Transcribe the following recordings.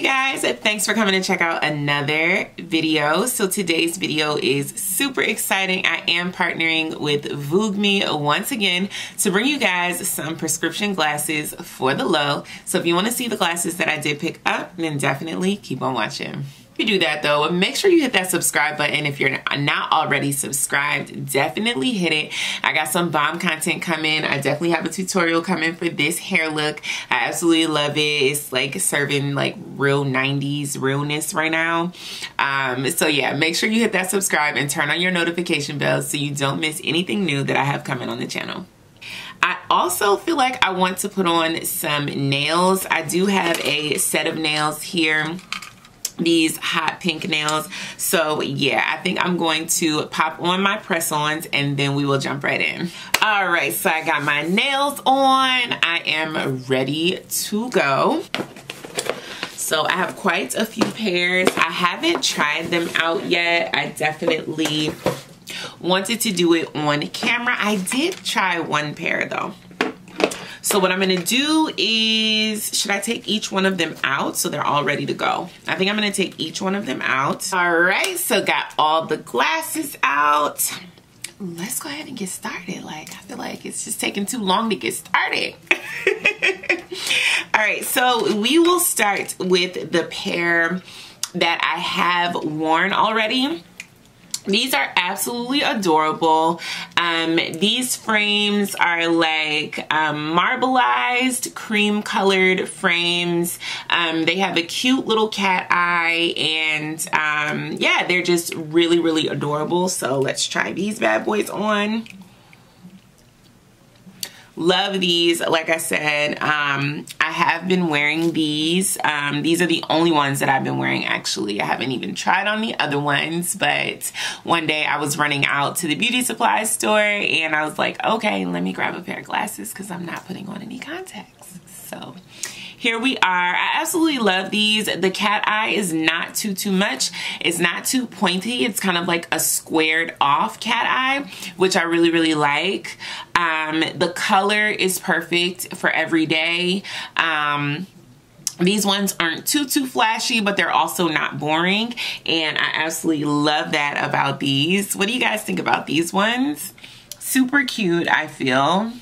guys, thanks for coming to check out another video. So today's video is super exciting. I am partnering with VoogueMe once again to bring you guys some prescription glasses for the low. So if you want to see the glasses that I did pick up, then definitely keep on watching. If you do that though, make sure you hit that subscribe button. If you're not already subscribed, definitely hit it. I got some bomb content coming. I definitely have a tutorial coming for this hair look. I absolutely love it. It's like serving like real 90s realness right now. So yeah, make sure you hit that subscribe and turn on your notification bell so you don't miss anything new that I have coming on the channel. I also feel like I want to put on some nails. I do have a set of nails here. These hot pink nails. So yeah, I think I'm going to pop on my press-ons and then we will jump right in. All right, so I got my nails on. I am ready to go. So I have quite a few pairs. I haven't tried them out yet. I definitely wanted to do it on camera. I did try one pair though. So what I'm gonna do is, should I take each one of them out so they're all ready to go? I think I'm gonna take each one of them out. All right, so got all the glasses out. Let's go ahead and get started. Like, I feel like it's just taking too long to get started. All right, so we will start with the pair that I have worn already. These are absolutely adorable. These frames are like marbleized, cream colored frames. They have a cute little cat eye and yeah, they're just really, really adorable. So let's try these bad boys on. Love these. Like I said, I have been wearing these. These are the only ones that I've been wearing actually. I haven't even tried on the other ones, but one day I was running out to the beauty supply store and I was like, okay, let me grab a pair of glasses because I'm not putting on any contacts. So here we are. I absolutely love these. The cat eye is not too much. It's not too pointy. It's kind of like a squared off cat eye, which I really, really like. The color is perfect for every day. These ones aren't too flashy, but they're also not boring. And I absolutely love that about these. What do you guys think about these ones? Super cute, I feel.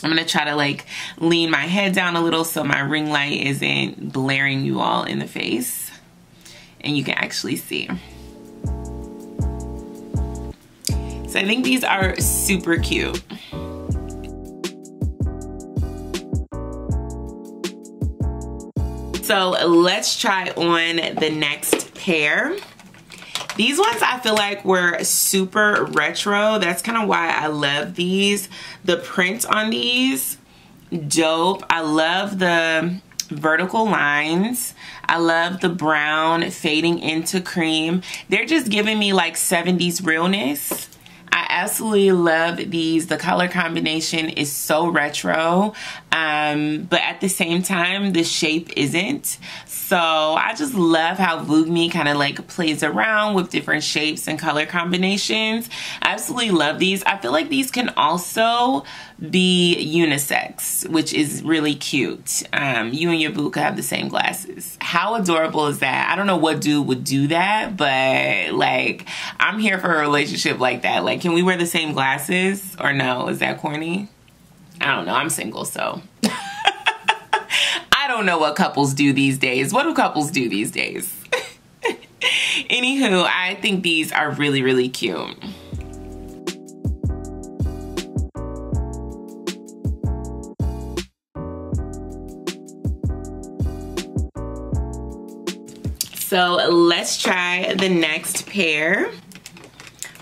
I'm gonna try to like lean my head down a little so my ring light isn't blaring you all in the face and you can actually see. So I think these are super cute. So let's try on the next pair. These ones I feel like were super retro. That's kind of why I love these. The print on these, dope. I love the vertical lines. I love the brown fading into cream. They're just giving me like 70s realness. I absolutely love these. The color combination is so retro, but at the same time, the shape isn't. So I just love how VoogueMe kind of like plays around with different shapes and color combinations. I absolutely love these. I feel like these can also be unisex, which is really cute. You and your boo could have the same glasses. How adorable is that? I don't know what dude would do that, but like, I'm here for a relationship like that. Like, can we wear the same glasses or no? Is that corny? I don't know. I'm single, so. I don't know what couples do these days. What do couples do these days? Anywho, I think these are really, really cute. So let's try the next pair.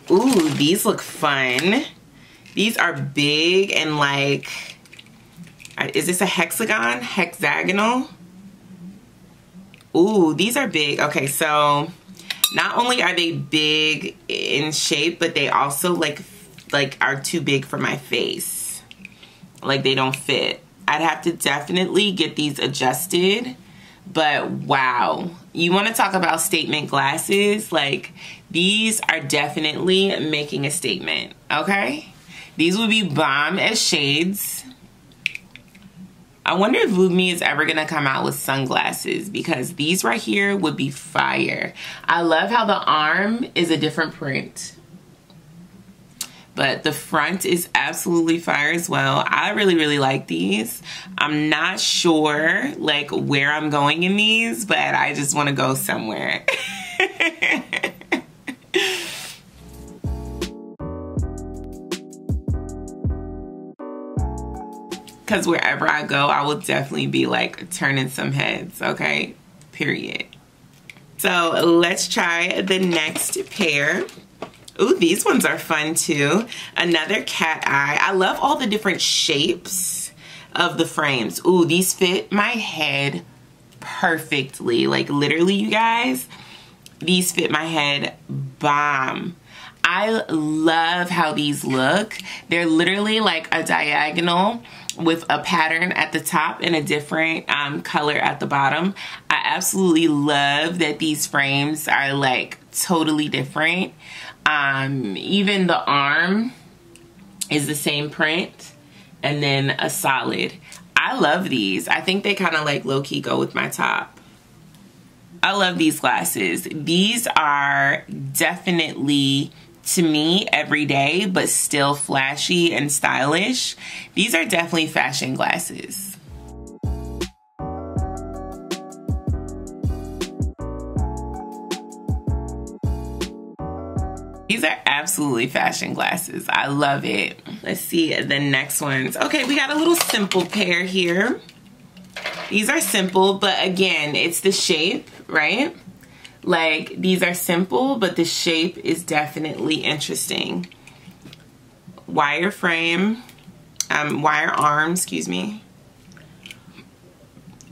Ooh, these look fun. These are big and like, is this a hexagon? Hexagonal? Ooh, these are big. Okay, so not only are they big in shape, but they also like are too big for my face. Like they don't fit. I'd have to definitely get these adjusted, but wow. You want to talk about statement glasses? Like these are definitely making a statement, okay? These would be bomb as shades. I wonder if VoogueMe is ever gonna come out with sunglasses, because these right here would be fire. I love how the arm is a different print, but the front is absolutely fire as well. I really, really like these. I'm not sure like where I'm going in these, but I just want to go somewhere. Because wherever I go, I will definitely be like turning some heads, okay? Period. So let's try the next pair. Ooh, these ones are fun too. Another cat eye. I love all the different shapes of the frames. Ooh, these fit my head perfectly. Like literally, you guys, these fit my head bomb. I love how these look. They're literally like a diagonal with a pattern at the top and a different color at the bottom. I absolutely love that these frames are like totally different. Even the arm is the same print, and then a solid. I love these. I think they kind of like low-key go with my top. I love these glasses. These are definitely, to me, everyday, but still flashy and stylish. These are definitely fashion glasses. These are absolutely fashion glasses. I love it. Let's see the next ones. Okay, we got a little simple pair here. These are simple, but again, it's the shape, right? Like, these are simple, but the shape is definitely interesting. Wire frame, wire arm, excuse me.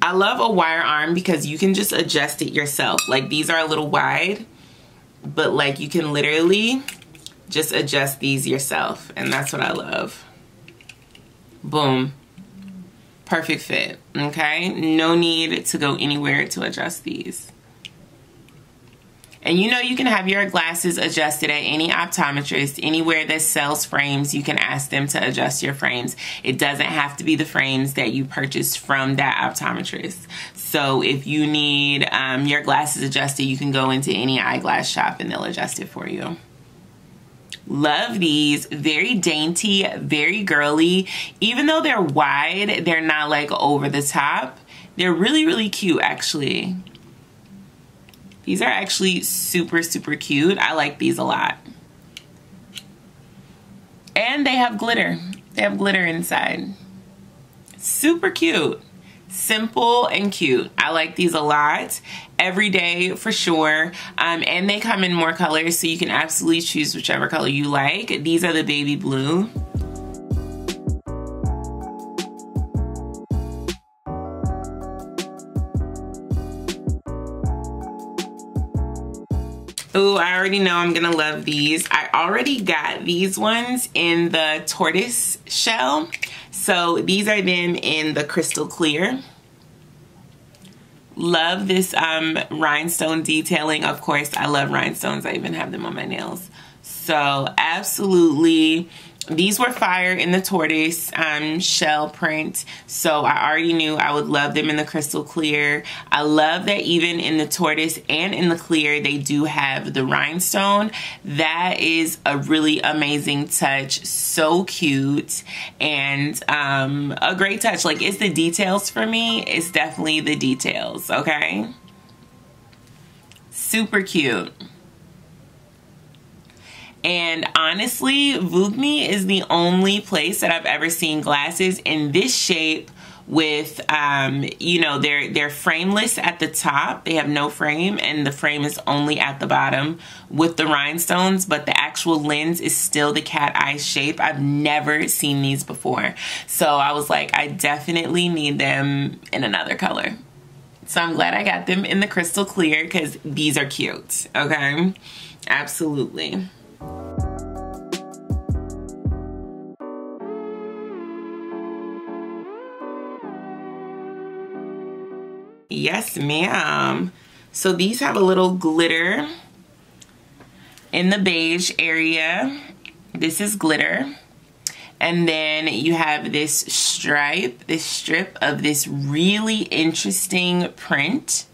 I love a wire arm because you can just adjust it yourself. Like, these are a little wide, but like you can literally just adjust these yourself, and that's what I love. Boom. Perfect fit, okay? No need to go anywhere to adjust these. And you know you can have your glasses adjusted at any optometrist. Anywhere that sells frames, you can ask them to adjust your frames. It doesn't have to be the frames that you purchased from that optometrist. So if you need your glasses adjusted, you can go into any eyeglass shop and they'll adjust it for you. Love these. Very dainty, very girly. Even though they're wide, they're not like over the top. They're really, really cute, actually. These are actually super, super cute. I like these a lot. And they have glitter. They have glitter inside. Super cute. Simple and cute. I like these a lot. Every day for sure. And they come in more colors, so you can absolutely choose whichever color you like. These are the baby blue. Ooh, I already know I'm gonna love these. I already got these ones in the tortoise shell. So these are them in the crystal clear. Love this rhinestone detailing. Of course, I love rhinestones. I even have them on my nails. So absolutely. These were fire in the tortoise shell print, so I already knew I would love them in the crystal clear. I love that even in the tortoise and in the clear, they do have the rhinestone. That is a really amazing touch. So cute and a great touch. Like, it's the details for me. It's definitely the details, okay? Super cute. And honestly, VoogueMe is the only place that I've ever seen glasses in this shape with, you know, they're frameless at the top. They have no frame, and the frame is only at the bottom with the rhinestones, but the actual lens is still the cat eye shape. I've never seen these before. So I was like, I definitely need them in another color. So I'm glad I got them in the crystal clear because these are cute, okay? Absolutely. Yes, ma'am. So these have a little glitter in the beige area. This is glitter. And then you have this strip of this really interesting print.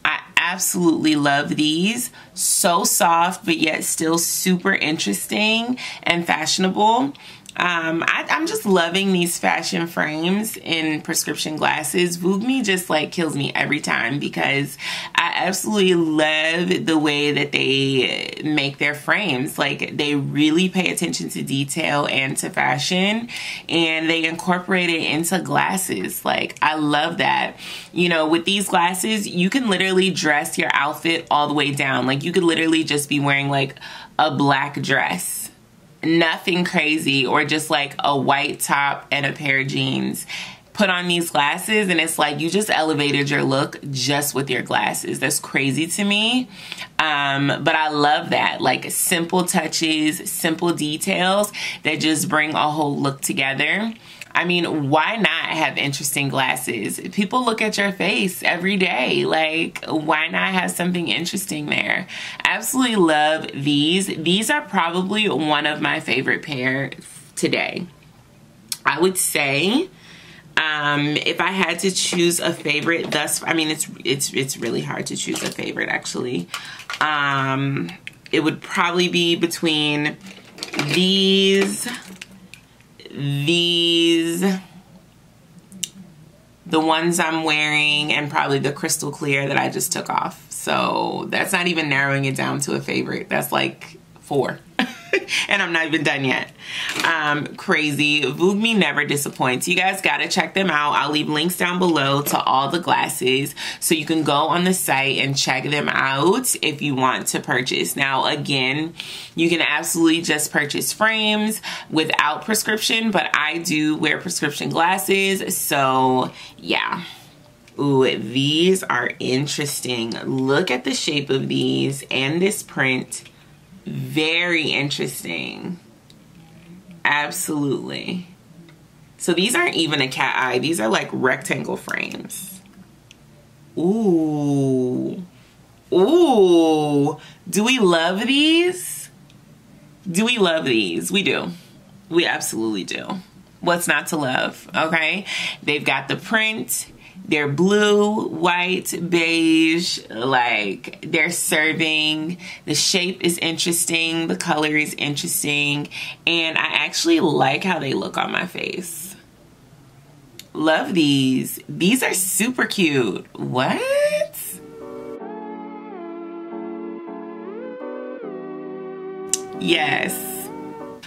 I absolutely love these. So soft, but yet still super interesting and fashionable. I'm just loving these fashion frames in prescription glasses. VoogueMe just like kills me every time because I absolutely love the way that they make their frames. Like, they really pay attention to detail and to fashion, and they incorporate it into glasses. Like, I love that. You know, with these glasses, you can literally dress your outfit all the way down. Like, you could literally just be wearing like a black dress. Nothing crazy, or just like a white top and a pair of jeans. Put on these glasses and it's like you just elevated your look just with your glasses. That's crazy to me. But I love that. Like, simple touches, simple details that just bring a whole look together. I mean, why not have interesting glasses? People look at your face every day. Like, why not have something interesting there? Absolutely love these. These are probably one of my favorite pair today. I would say, if I had to choose a favorite thus, I mean, it's really hard to choose a favorite actually. It would probably be between these, the ones I'm wearing, and probably the crystal clear that I just took off. So that's not even narrowing it down to a favorite. That's like 4. And I'm not even done yet. Crazy. VoogueMe never disappoints. You guys gotta check them out. I'll leave links down below to all the glasses so you can go on the site and check them out if you want to purchase. Now, again, you can absolutely just purchase frames without prescription, but I do wear prescription glasses, so yeah. Ooh, these are interesting. Look at the shape of these and this print. Very interesting. Absolutely. So these aren't even a cat eye. These are like rectangle frames. Ooh. Ooh. Do we love these? Do we love these? We do. We absolutely do. What's not to love, okay? They've got the print. They're blue, white, beige, like they're serving. The shape is interesting. The color is interesting. And I actually like how they look on my face. Love these. These are super cute. What? Yes.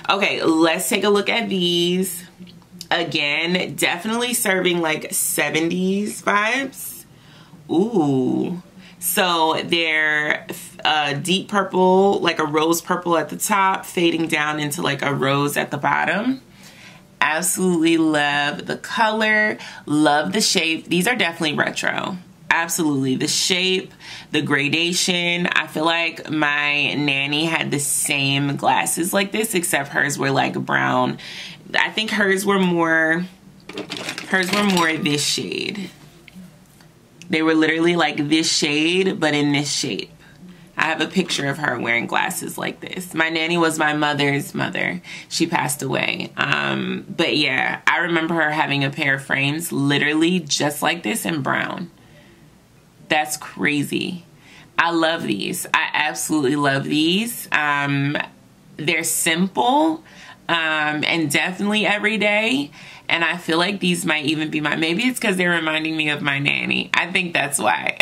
Okay, let's take a look at these. Again, definitely serving like 70s vibes. Ooh. So they're deep purple, like a rose purple at the top, fading down into like a rose at the bottom. Absolutely love the color, love the shape. These are definitely retro. Absolutely. The shape, the gradation. I feel like my nanny had the same glasses like this, except hers were like brown. I think hers were more this shade. They were literally like this shade, but in this shape. I have a picture of her wearing glasses like this. My nanny was my mother's mother. She passed away. But yeah, I remember her having a pair of frames literally just like this in brown. That's crazy. I love these. I absolutely love these. They're simple. And definitely every day. And I feel like these might even be maybe it's because they're reminding me of my nanny. I think that's why.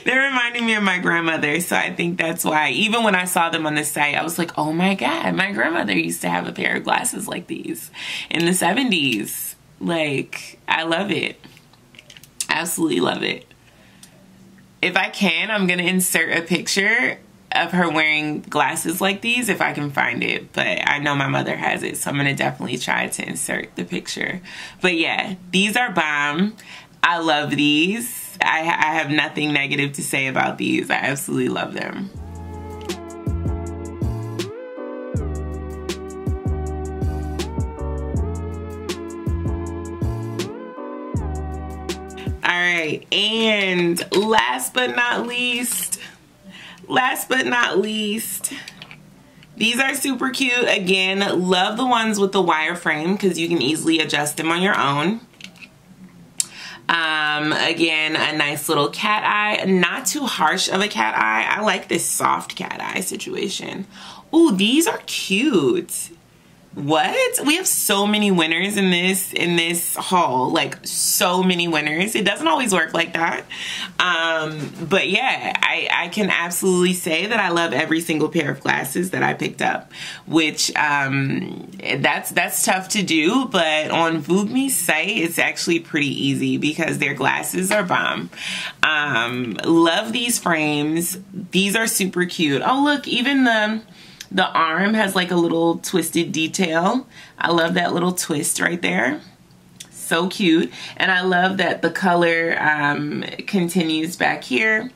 They're reminding me of my grandmother, so I think that's why. Even when I saw them on the site, I was like, oh my God, my grandmother used to have a pair of glasses like these in the 70s. Like, I love it. Absolutely love it. If I can, I'm gonna insert a picture of her wearing glasses like these if I can find it, but I know my mother has it, so I'm gonna definitely try to insert the picture. But yeah, these are bomb. I love these. I have nothing negative to say about these. I absolutely love them. All right, and last but not least, These are super cute. Again, love the ones with the wireframe because you can easily adjust them on your own. Again, a nice little cat eye. Not too harsh of a cat eye. I like this soft cat eye situation. Ooh, these are cute. What? We have so many winners in this haul, like so many winners. It doesn't always work like that. But yeah, I can absolutely say that I love every single pair of glasses that I picked up, which that's tough to do, but on VoogueMe's site, it's actually pretty easy because their glasses are bomb. Love these frames. These are super cute. Oh, look, even the arm has like a little twisted detail. I love that little twist right there. So cute. And I love that the color continues back here.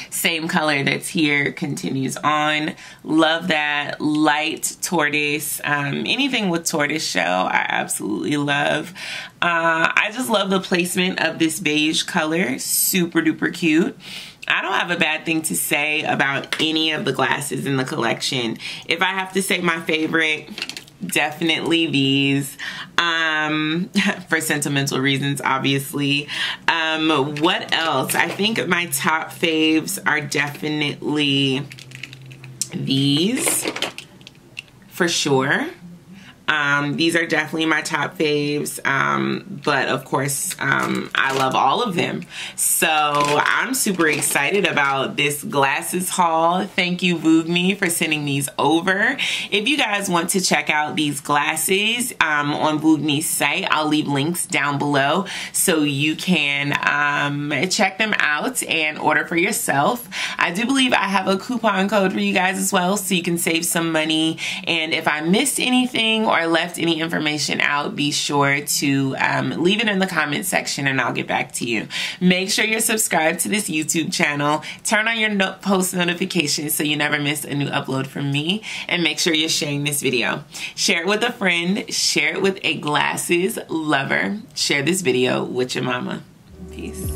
Same color that's here continues on. Love that light tortoise. Anything with tortoise shell, I absolutely love. I just love the placement of this beige color. Super duper cute. I don't have a bad thing to say about any of the glasses in the collection. If I have to say my favorite, definitely these, for sentimental reasons, obviously. What else? I think my top faves are definitely these, for sure. These are definitely my top faves, but of course, I love all of them. So I'm super excited about this glasses haul. Thank you, VoogueMe, for sending these over. If you guys want to check out these glasses on VoogueMe's site, I'll leave links down below so you can check them out and order for yourself. I do believe I have a coupon code for you guys as well, so you can save some money. And if I missed anything or left any information out, be sure to leave it in the comment section and I'll get back to you. Make sure you're subscribed to this YouTube channel. Turn on your post notifications so you never miss a new upload from me. And make sure you're sharing this video. Share it with a friend. Share it with a glasses lover. Share this video with your mama. Peace.